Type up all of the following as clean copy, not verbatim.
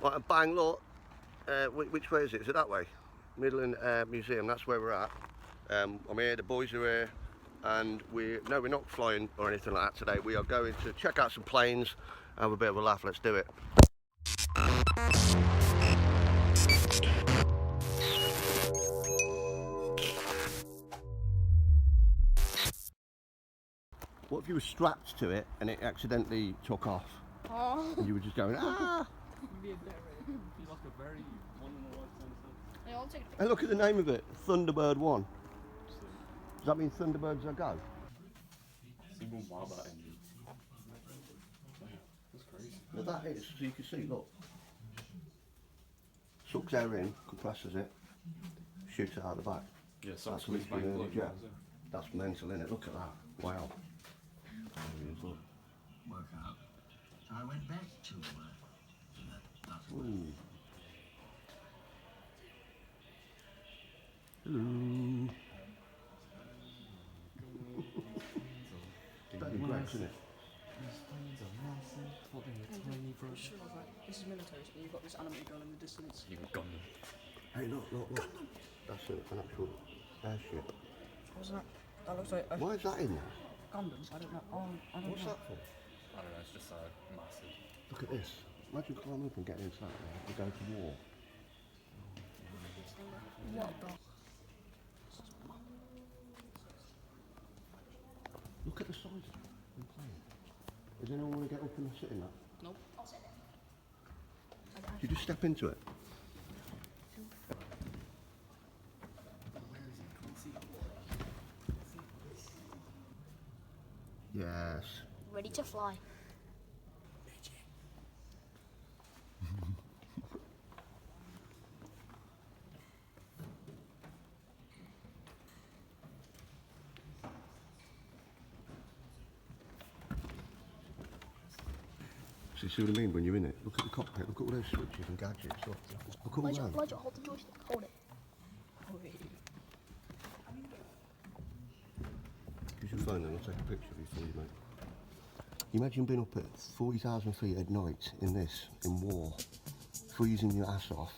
Right, and bang, look. Which way is it? Is it that way? Midland Air Museum, that's where we're at. I'm here, the boys are here, and we're not flying or anything like that today. We are going to check out some planes, have a bit of a laugh. Let's do it. What if you were strapped to it and it accidentally took off? Oh. And you were just going, ah! You'd be like a very one-in-a-lifetime thing. And look at the name of it, Thunderbird 1. Does that mean Thunderbirds are go? Single Baba engine. That's crazy. Now that is, so you can see, look. Sucks air in, compresses it, shoots it out the back. Yeah, so that's literally jet. That's mental, innit? Look at that. Wow. Work out. So I went back to that. Ooh. Hello. Bloody great, isn't it? This is military, so you've got this animated gun in the distance. You can gun them. Hey, look. That's an actual airship. What's that? That looks like. Why is that in there? Gundams? I don't know. Oh, I don't What's know. that for? I don't know, it's just massive. Look at this. Imagine climbing up and getting inside there. We go to war. What the? Look at the size of the plane. Does anyone want to get up and sit in that? Nope. You just step into it. Yes. Ready to fly. So you see what I mean when you're in it? Look at the cockpit, look at all those switches and gadgets. Look at all that. Roger, hold the joystick, hold it. Use your phone and I'll take a picture of you for you, mate. Imagine being up at 40,000 feet at night in this, in war, freezing your ass off.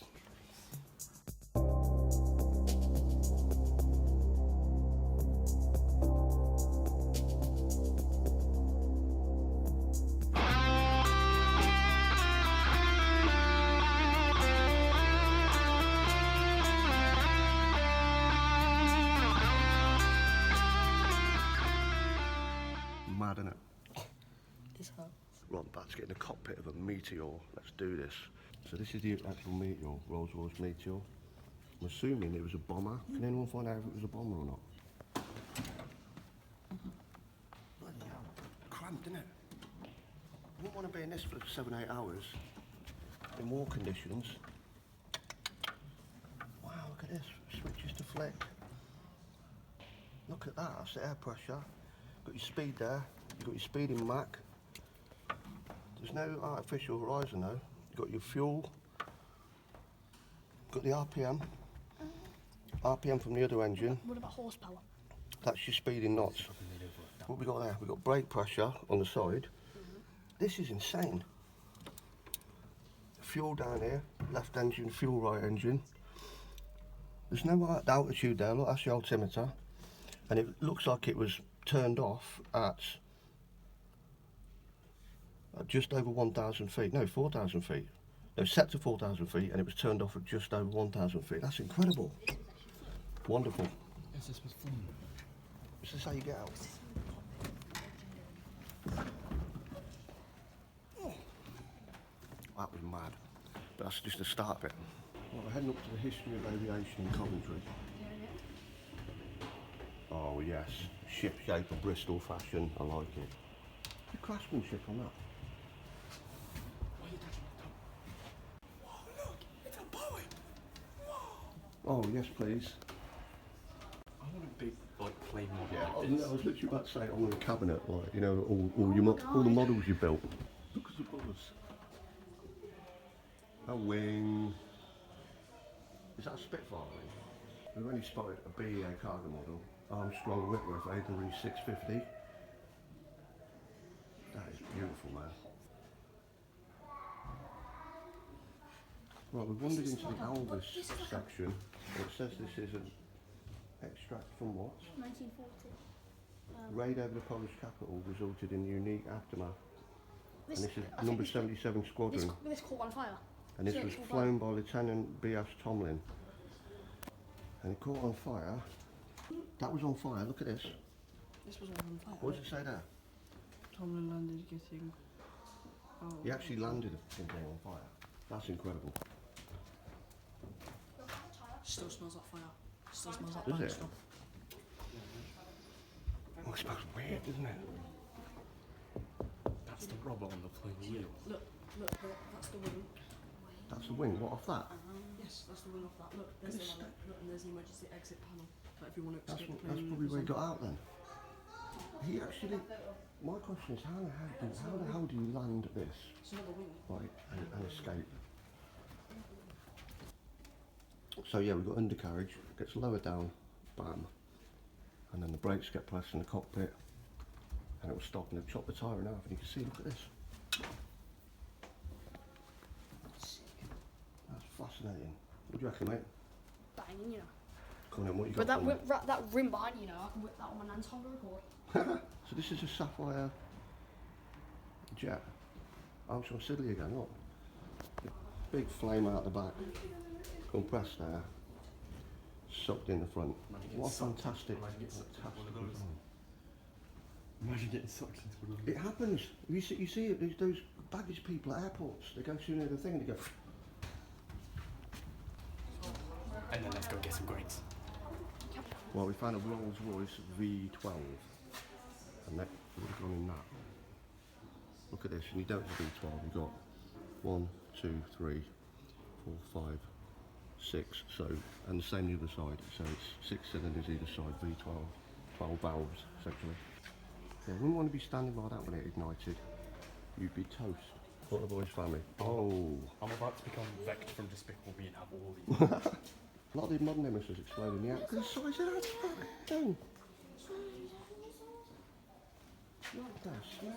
Mad, innit? This hurts. Right, I'm about to get in the cockpit of a Meteor. Let's do this. So this is the actual Meteor, Rolls-Royce Meteor. I'm assuming it was a bomber. Can anyone find out if it was a bomber or not? Bloody hell. Cramped, innit? I wouldn't want to be in this for 7-8 hours in war conditions. Wow, look at this. Switches to flick. Look at that, that's the air pressure. Got your speed there, you've got your speed in Mach. There's no artificial horizon though. You've got your fuel, got the RPM. RPM from the other engine. What about horsepower? That's your speed in knots. What we got there? We've got brake pressure on the side. This is insane. Fuel down here, left engine, fuel right engine. There's no altitude there, look, that's the altimeter. And it looks like it was turned off at just over 1,000 feet. No, 4,000 feet. No, set to 4,000 feet and it was turned off at just over 1,000 feet. That's incredible. Wonderful. Yes, this was fun. Is this how you get out? Oh. That was mad. But that's just the start of it. Well, we're heading up to the history of aviation in Coventry. Oh yes, ship shape of Bristol fashion, I like it. The craftsmanship on that. Why are you touching my tongue? Whoa, look, it's a Boeing! Whoa! Oh yes, please. I want a big, plane model Yeah, like I this. was literally about to say on the cabinet, like, you know, all the models you built. Look at the colours. A wing. Is that a Spitfire wing? We've only spotted a BEA cargo model. Armstrong Whitworth AW650. That is beautiful, man. Right, we've wandered into the Elvis section. It says this is an extract from what? 1940. Raid over the Polish capital resulted in unique aftermath. This, And this is I think number this- 77 Squadron. This caught on fire. And this So was it's all flown by Lieutenant B.S. Tomlin. And it caught on fire. That was on fire, look at this. This was all on fire. What does it say there? Tomlin landed getting... Oh. He actually landed a thing on fire. That's incredible. Still smells like fire. Still smells like Does burnt it? stuff. Oh, it smells weird, doesn't it? That's the rubber on the flame wheel. Look, that's the wing. That's the wing, what, off that? Yes, that's the wing off that. Look, there's the ladder. Look, and there's the emergency exit panel. Like if you want to That's, escape the that's plane. probably where he got out then. He actually, my question is how the hell do you land this, It's another wing. right, and escape? So yeah, we've got undercarriage, gets lowered down, bam, and then the brakes get pressed in the cockpit, and it will stop and it'll chop the tyre in half, and you can see, look at this. That's fascinating. What do you reckon, mate? Banging, you know. Come on, what you But got? that rim behind you know, I can whip that on my nan's Honda Accord. So this is a Sapphire jet. Armstrong Siddeley again, look. Big flame out the back. Compressed there. Sucked in the front. What a fantastic, Imagine getting sucked into one of those. It happens. You see it, there's those baggage people at airports. They go through near the thing and they go... And then let's go get some grades. Well, we found a Rolls Royce V12. And that would have gone in that. Look at this, and you don't have V12, you've got 1, 2, 3, 4, 5, 6, so, and the same the other side, so it's 6 cylinders either side, V12, 12 valves, essentially. Yeah, wouldn't want to be standing by that when it ignited. You'd be toast. What the boys' family? Oh! I'm about to become Vect from Despicable Me and have all these. A lot of the modern images explode in the air. Look at the size of that thing! What the snag?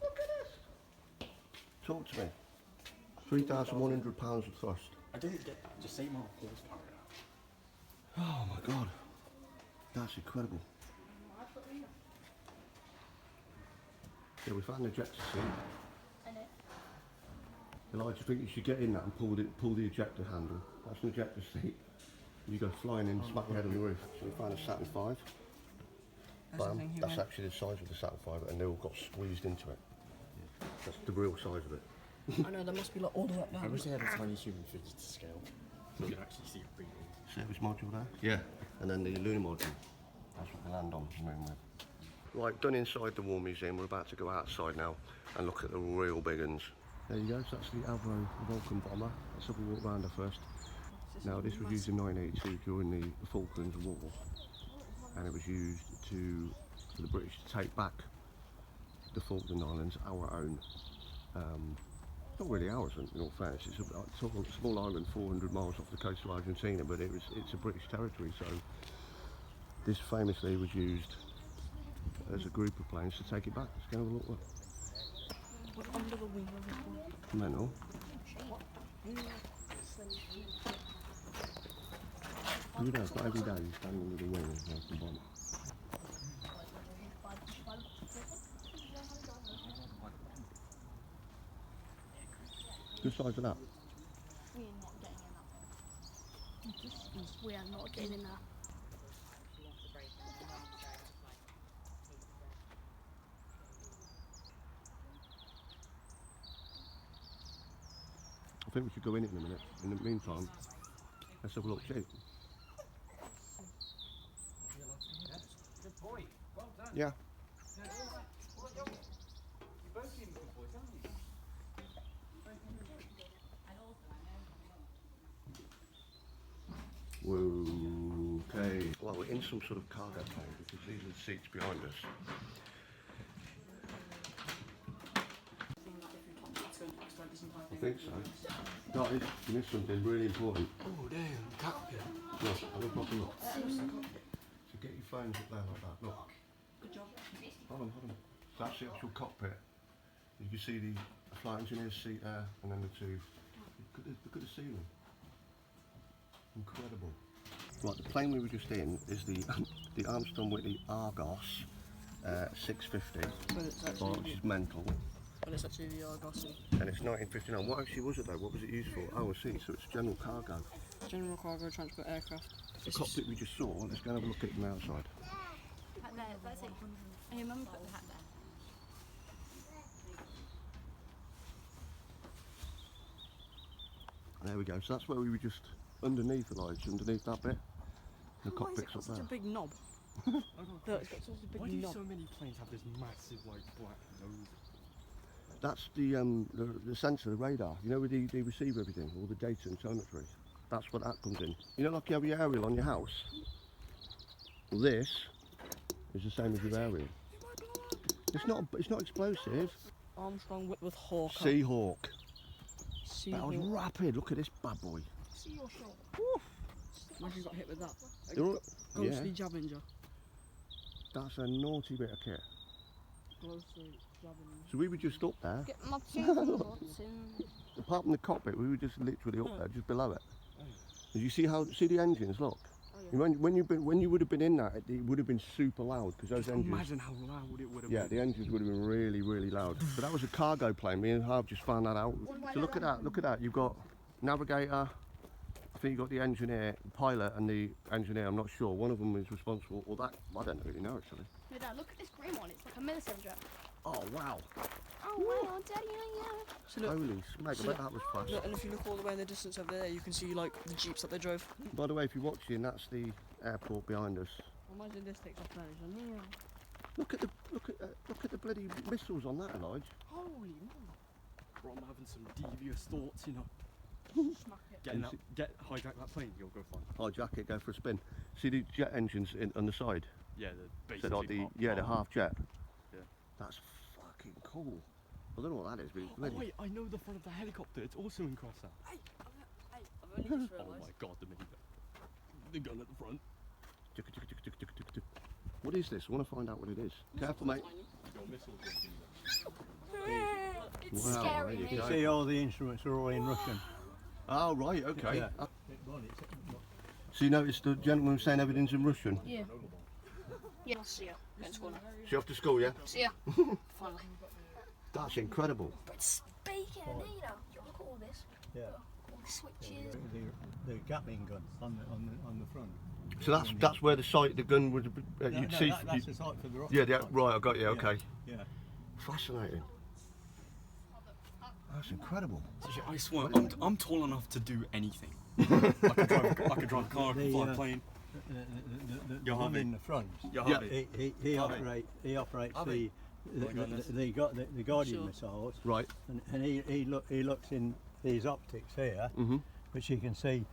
Look at this! Talk to me. 3,100 pounds of thrust. I didn't get that. Just say more horsepower. Oh my god. That's incredible. Yeah, we found the ejector seat. Elijah, I think you should get in that and pull the ejector handle. That's an ejector seat. You go flying in, smack your head on the roof. So we found a Saturn V. Bam. That's actually the size of the Saturn V, and they all got squeezed into it. That's the real size of it. I know, there must be like all the way up I down. wish they had a tiny human figure to scale. So you could actually see it breathing. Service module there? Yeah. And then the lunar module. That's what they land on the moon with. Right, done inside the War Museum. We're about to go outside now and look at the real big uns. There you go, so that's the Avro Vulcan bomber. Let's have a walk around her first. Now this was used in 1982 during the Falklands War, and it was used for the British to take back the Falkland Islands, our own. Not really ours, in all fairness. It's a small island 400 miles off the coast of Argentina, but it's a British territory, so this famously was used as a group of planes to take it back. Let's go have a look. We're under the wing of it. Mental. You know, not every day you stand under the wing and there's the bomb. Good size of that. We are not getting in there. I think we should go in it in a minute. In the meantime, let's have a look. Good boy. Well done. Yeah. Whoa, okay. Well, we're in some sort of cargo plane because these are the seats behind us. I think so. Guys, you missed something really important. Oh damn, cockpit. Look, have a proper look. So get your phones up there like that. Look. Good job. Hold on. So that's the actual cockpit. You can see the flight engineer's seat there, and then the two Look at the ceiling. Incredible. Right, the plane we were just in is the Armstrong Whitney Argos 650, which is mental. But it's actually the Argos. And it's 1959. What actually was it though? What was it used for? Oh, I see. So it's general cargo. General cargo transport aircraft. The cockpit we just saw. Let's go and have a look at it from the outside. Back there, that's it. And your mum put the hat there. There we go. So that's where we were just underneath, Elijah, underneath that bit. The cockpit's up Such there. a big knob. Why Look, it's got such a big do knob. so many planes have this massive like black nose? That's the sensor, the radar. You know where they receive everything, all the data and telemetry. That's what that comes in. You know, like you have your aerial on your house. Well, this is the same as your aerial. It's not explosive. Armstrong Whitworth Hawk. Seahawk. That was Seahawk. rapid. Look at this bad boy. See your shot. Imagine you got hit with that. They're all- Ghostly yeah, Javenger. that's a naughty bit of kit. Ghostly Javenger. So we were just up there. Get my two butts in. Apart from the cockpit, we were just literally up there, just below it. Did you see the engines? Look. Oh, yeah. When you would have been in that, it would have been super loud because those engines. Imagine how loud it would have Yeah, been. the engines would have been really, really loud. But that was a cargo plane. Me and Harv just found that out. So look at that. Look at that. You've got navigator. I think you've got the engineer, pilot, and the engineer. I'm not sure. One of them is responsible. Or that I don't really know actually. No, Dad, look at this green one. It's like a military jet. Oh wow! Oh, wow, Daddy, yeah. So look, Holy smack! I bet that was fast. look, and if you look all the way in the distance over there, you can see like the jeeps that they drove. By the way, if you're watching, that's the airport behind us. Imagine this takes off planes. Look at the bloody missiles on that, Elijah. Holy moly. Bro, I'm having some devious thoughts, you know. Smack it. Hijack that plane, you'll go fine. Hijack it, go for a spin. See the jet engines on the side? Yeah, the So basically like the half jet. Yeah. That's fucking cool. I don't know what that is, but it's Oh bloody. wait, I know the front of the helicopter. It's also in crosshair. Hey, I've only just Oh realised. my god, the minigun. The gun at the front. What is this? I want to find out what it is. Careful, mate. Your missiles. It's Wow, scary, there you mate. go. See, all the instruments are all in Russian. Oh, right, okay. Yeah. So you noticed the gentleman was saying everything's in Russian? Yeah. Yeah, I'll see ya. Get to school now. So you off to school, yeah? See ya. Finally. That's incredible. But speaking of Nina, you look at all this. Yeah. All the switches. The Gatling gun on the front. So that's where the gun would you'd see. That's the site for the rocket. Yeah, right, I got you, okay. Yeah. Fascinating. That's incredible. I swear, I'm tall enough to do anything. I could drive a car, I could fly a plane. The Your one Harvey. in the front. Your Yeah. Harvey. He Harvey. operates Harvey. the Guardian Sure. missiles, Right. and he looks in these optics here, Mm-hmm. which you can see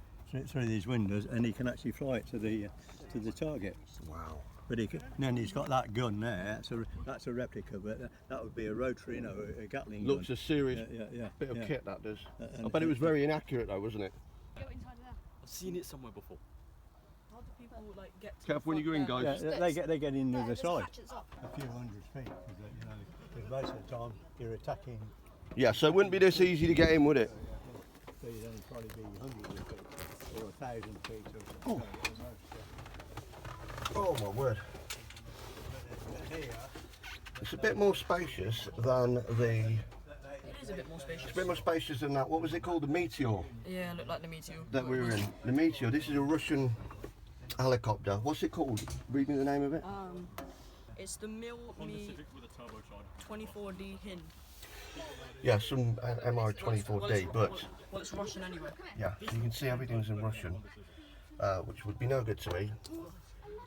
through these windows, and he can actually fly it to the target. Wow. But and then he's got that gun there. That's a replica, but that would be a rotary, you know, a Gatling gun. Looks a serious Yeah, bit of yeah. kit, that does. And I bet it was very inaccurate though, wasn't it? Go inside there. I've seen it somewhere before. How do people like get to Careful when you go in, guys. Yeah, they get in the There's side hatchets up. a few hundred feet, because most of the time you're attacking. Yeah, so it wouldn't be this easy to get in, would it? So you'd only probably be hundreds of feet or 1,000 feet or something. Oh my word. It's a bit more spacious than the. It is a bit more spacious. It's a bit more spacious than that. What was it called? The Meteor Yeah, look like the Meteor. that we were in. The Meteor. This is a Russian helicopter. What's it called? Read me the name of it. It's the Me with a turbocharger. 24D Hin. Yeah, some MR24D, but Well, it's Russian anyway. yeah. So you can see everything's in Russian, which would be no good to me.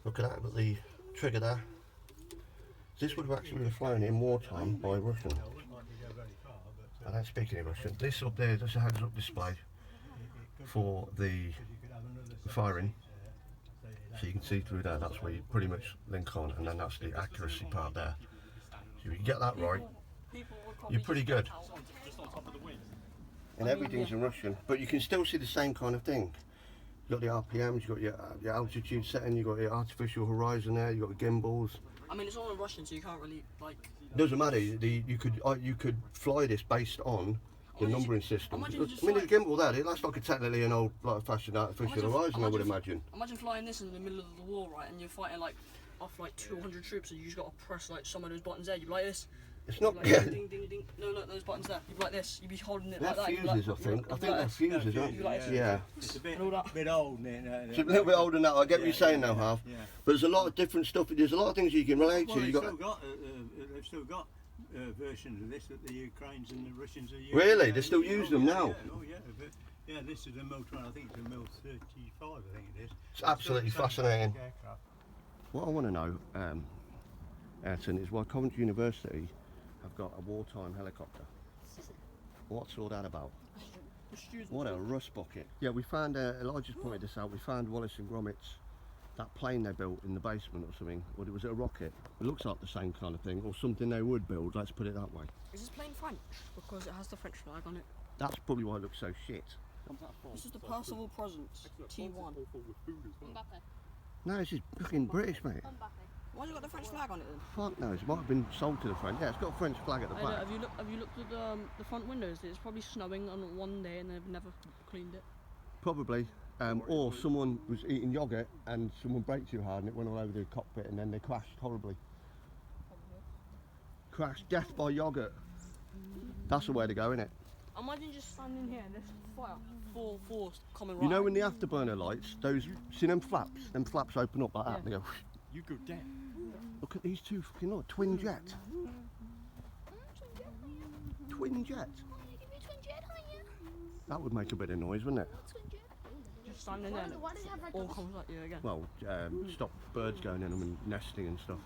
Look at that with the trigger there. This would have actually been flown in wartime by Russian. I don't speak any Russian. This up there, that's a heads-up display for the firing. So you can see through there, that's where you pretty much link on, and then that's the accuracy part there. So if you get that right, you're pretty good. Just on top of the wings. And everything's in Russian, but you can still see the same kind of thing. You've got the RPMs, you've got your altitude setting, you've got your artificial horizon there, you've got the gimbals. I mean, it's all in Russian, so you can't really like. Doesn't matter. You could fly this based on the numbering system. I Imagine just mean, there's a gimbal there. It looks like a technically an old, like, fashioned artificial horizon, I would imagine. Imagine flying this in the middle of the war, right, and you're fighting like off like 200 troops, and you just got to press like some of those buttons there. You'd be like this. It's not. Like, ding, ding, ding. No, those buttons there. You'd be like this. You'd be holding it They're like that. fuses, I think. I think they're fuses, aren't You'd be like this. Yeah. It's a bit old. It's a little bit older than that. I get what you're saying now, Half. Yeah. But there's a lot of different stuff. There's a lot of things you can relate Well, to. they've still got versions of this that the Ukrainians and the Russians are using. Really? They still use them now? Yeah, this is a Mil-12, I think it's a Mil-35, I think it is. It's absolutely fascinating. Aircraft. What I want to know, Ayrton, is why Coventry University have got a wartime helicopter. What's all that about? What a rust bucket. Yeah, we found, Elijah's pointed this out, we found Wallace and Gromit's, that plane they built in the basement or something. Or was it a rocket? It looks like the same kind of thing, or something they would build, let's put it that way. Is this plane French? Because it has the French flag on it. That's probably why it looks so shit. This is the Percival Presence, T1. No, this is fucking British, mate. Why's it got the French flag on it then? Fuck knows, it might have been sold to the French. Yeah, it's got a French flag at the back. Have you looked at the front windows? It's probably snowing on one day and they've never cleaned it. Probably. Or someone was eating yoghurt and someone braked too hard and it went all over the cockpit and then they crashed horribly. Crashed, death by yoghurt. That's the way to go, innit? Imagine just standing here and there's fire, four coming right. You know when the afterburner lights, those, see them flaps open up like that, they go, You go down. look at these two fucking, look, twin jet. Twin jet. That would make a bit of noise, wouldn't it? Just standing there and it all comes at you again. Well, stop birds going in them and nesting and stuff.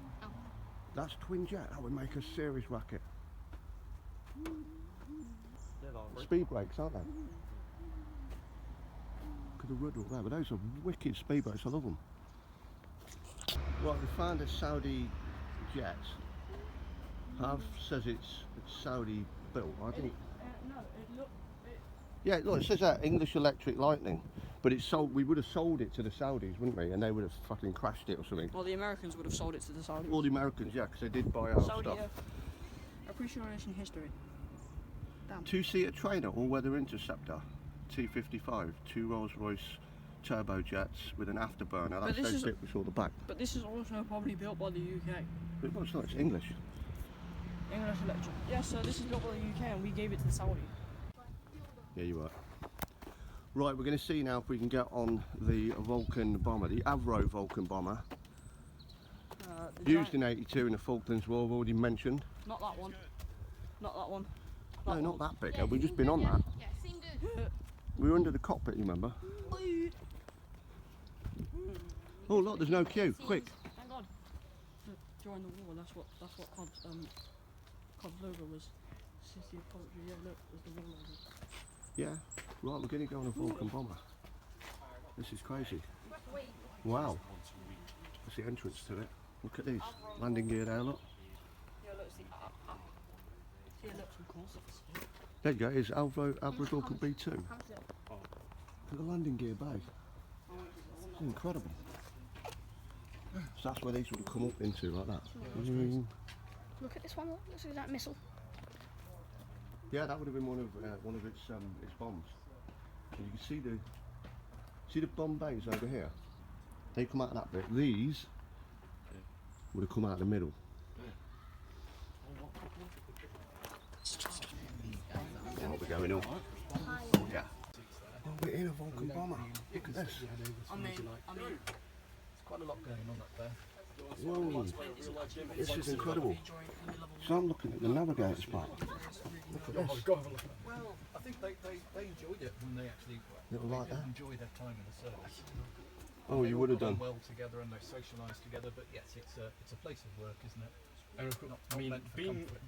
That's twin jet, that would make a serious racket. Speed brakes, aren't they? Look at the rudder up there, but those are wicked speed brakes, I love them. Right, we found a Saudi jet. Half says it's Saudi built, I think. No, it looked... Yeah, look, it says that, English Electric Lightning. But it's sold, we would have sold it to the Saudis, wouldn't we? And they would have fucking crashed it or something. Well, the Americans would have sold it to the Saudis. All the Americans, yeah, because they did buy our Saudi, stuff. appreciation history. Damn. Two-seater trainer, all-weather interceptor, T55, two Rolls-Royce turbojets with an afterburner. That's those bit we saw the back. But this is also probably built by the UK. But it's not, it's English. English Electric. Yeah, so this is built by the UK and we gave it to the Saudi. Yeah, you are. Right, we're going to see now if we can get on the Vulcan bomber, the Avro Vulcan bomber. Used in '82 in the Falklands War, I've already mentioned. Not that one. Not that one. No, not that big. We've just been on that. Yeah, seemed good. We were under the cockpit, you remember? Oh look, there's no queue. Quick. Thank God. During the war, that's what Cob's logo was. City of Coventry. Yeah, look, there's the war logo. Yeah. Right, we're going to go on a Vulcan bomber. This is crazy. Wow. That's the entrance to it. Look at these. Landing gear there, look. Yeah, look, see. Yeah, look, some courses. There you go, it's Avro Vulcan B2. Look at the landing gear bay. It's incredible. So that's where these would have come up into, like that. Look at this one, look. Looks like that missile. Yeah, that would have been one of its bombs. And you can see the bomb bays over here. They come out of that bit. These would have come out of the middle. Now we're going up. Yeah. Oh, we're in a Vulcan bomber. Look at this. I mean, There's quite a lot going on up there. Whoa. This is incredible. So I'm looking at the navigator's part. Look at this. Go have a look. Well, I think they enjoyed it when they actually Little like that. enjoy their time in the service. Oh, you would have They all done. got on well together and they socialise together. But yes, it's a place of work, isn't it? I mean,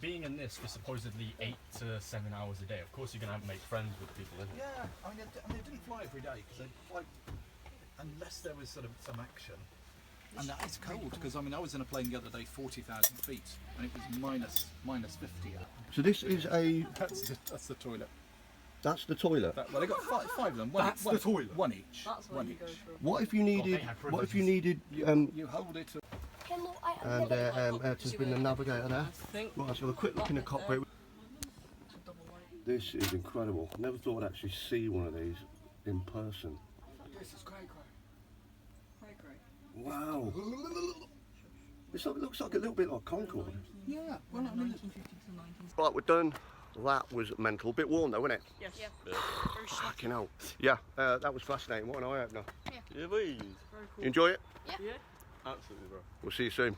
being in this for supposedly 8 to 7 hours a day, of course you're going to make friends with people, isn't it? Yeah, I mean, they didn't fly every day because they fly unless there was sort of some action. And that is cold because I mean, I was in a plane the other day, 40,000 feet, and it was minus 50. So this is a. That's the toilet. That's the toilet. Well, they got five of them. That's the toilet. One each. that's what One you each. go through. What if you needed? What if you needed? You hold it. Okay, look, And Ayrton's been the navigator there. I think Right, so a quick look in the cockpit. it's a double light. This is incredible. I never thought I'd actually see one of these in person. This is cray cray. Cray cray. Wow. It looks like a little bit like Concorde. Yeah, well, I mean, 1950 to 19. Right, we're done. That was mental. Bit warm though, wasn't it? Yes. Yeah. Very sweaty. Fucking hell. Yeah, that was fascinating. What an eye-opener. Yeah, please. Very cool. You enjoy it? Yeah. Absolutely, bro. We'll see you soon.